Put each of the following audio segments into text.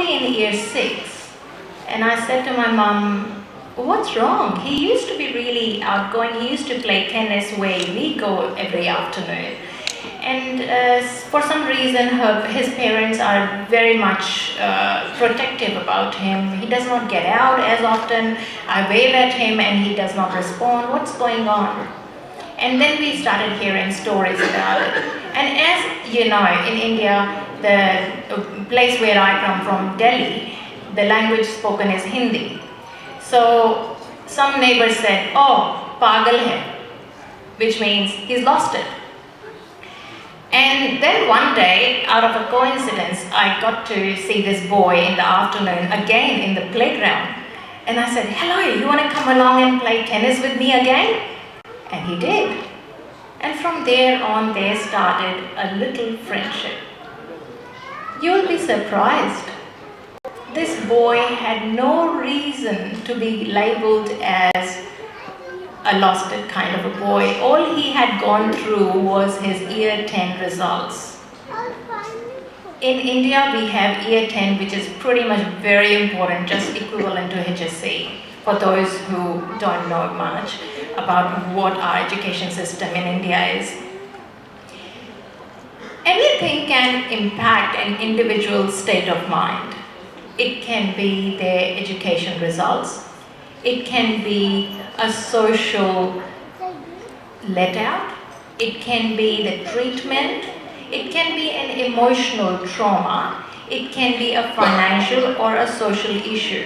probably in year 6. And I said to my mom, what's wrong? He used to be really outgoing. He used to play tennis where we go every afternoon. And for some reason, his parents are very much protective about him. He does not get out as often. I wave at him and he does not respond. What's going on? And then we started hearing stories about it. And as you know, in India, the place where I come from, Delhi, the language spoken is Hindi. So some neighbors said, oh, pagal hai, which means he's lost it. And then one day, out of a coincidence, I got to see this boy in the afternoon again in the playground. And I said, hello, you want to come along and play tennis with me again? And he did. And from there on, there started a little friendship. You'll be surprised. This boy had no reason to be labeled as a lost it kind of a boy. All he had gone through was his year 10 results. In India, we have year 10, which is pretty much very important, just equivalent to HSC, for those who don't know much about what our education system in India is. Anything can impact an individual's state of mind. It can be their education results. It can be a social let-out. It can be the treatment. It can be an emotional trauma. It can be a financial or a social issue.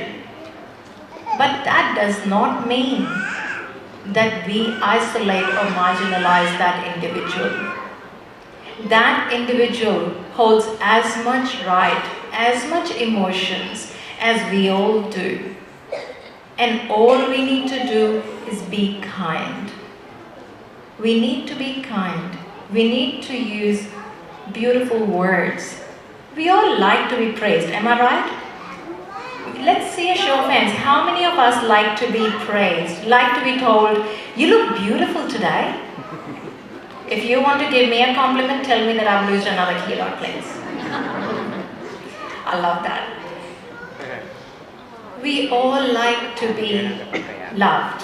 But that does not mean that we isolate or marginalize that individual. That individual holds as much right, as much emotions as we all do. And all we need to do is be kind. We need to be kind. We need to use beautiful words. We all like to be praised, am I right? Let's see a show of hands. How many of us like to be praised, like to be told, you look beautiful today? If you want to give me a compliment, tell me that I've lost another kilo, please. I love that. We all like to be loved.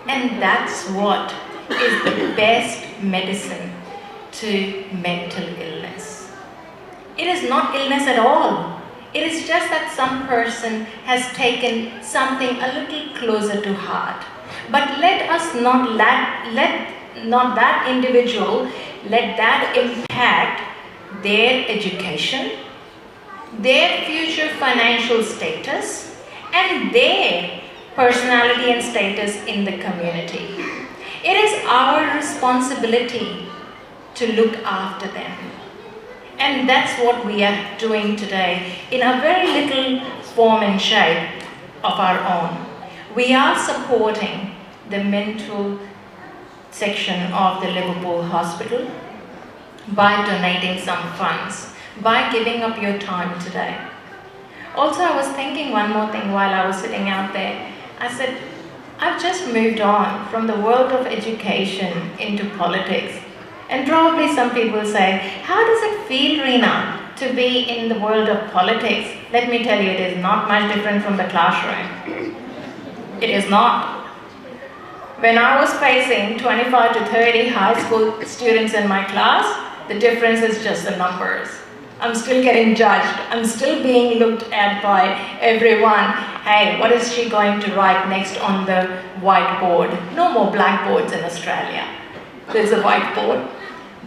And that's what is the best medicine to mental illness. It is not illness at all. It is just that some person has taken something a little closer to heart. But let us not let that individual, let that impact their education, their future financial status, and their personality and status in the community. It is our responsibility to look after them. And that's what we are doing today in a very little form and shape of our own. We are supporting the mental section of the Liverpool Hospital by donating some funds, by giving up your time today. Also, I was thinking one more thing while I was sitting out there. I said, I've just moved on from the world of education into politics. And probably some people say, how does it feel, Reena, to be in the world of politics? Let me tell you, it is not much different from the classroom. It is not. When I was facing 25 to 30 high school students in my class, the difference is just the numbers. I'm still getting judged. I'm still being looked at by everyone. Hey, what is she going to write next on the whiteboard? No more blackboards in Australia. There's a whiteboard.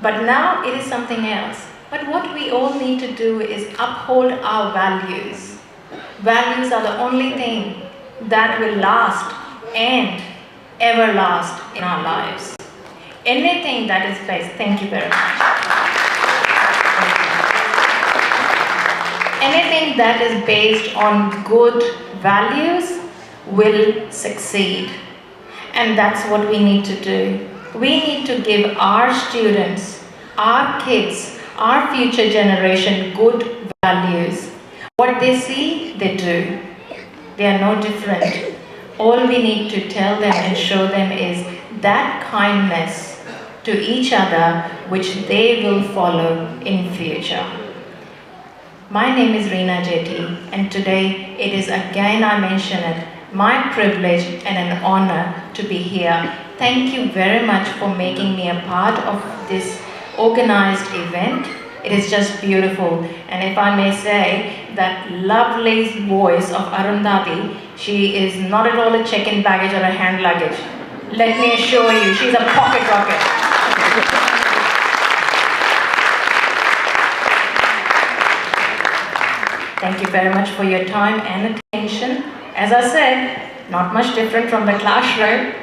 But now it is something else. But what we all need to do is uphold our values. Values are the only thing that will last and ever last in our lives. Anything that is based, thank you very much. Anything that is based on good values will succeed. And that's what we need to do. We need to give our students, our kids, our future generation good values. What they see, they do. They are no different. All we need to tell them and show them is that kindness to each other which they will follow in future. My name is Reena Jetty, and today it is again, I mention it, my privilege and an honor to be here. Thank you very much for making me a part of this organized event. It is just beautiful. And if I may say, that lovely voice of Arundhati, she is not at all a check-in baggage or a hand luggage. Let me assure you, she's a pocket rocket. Thank you very much for your time and attention. As I said, not much different from the classroom.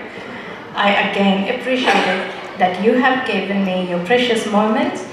I again appreciate it that you have given me your precious moments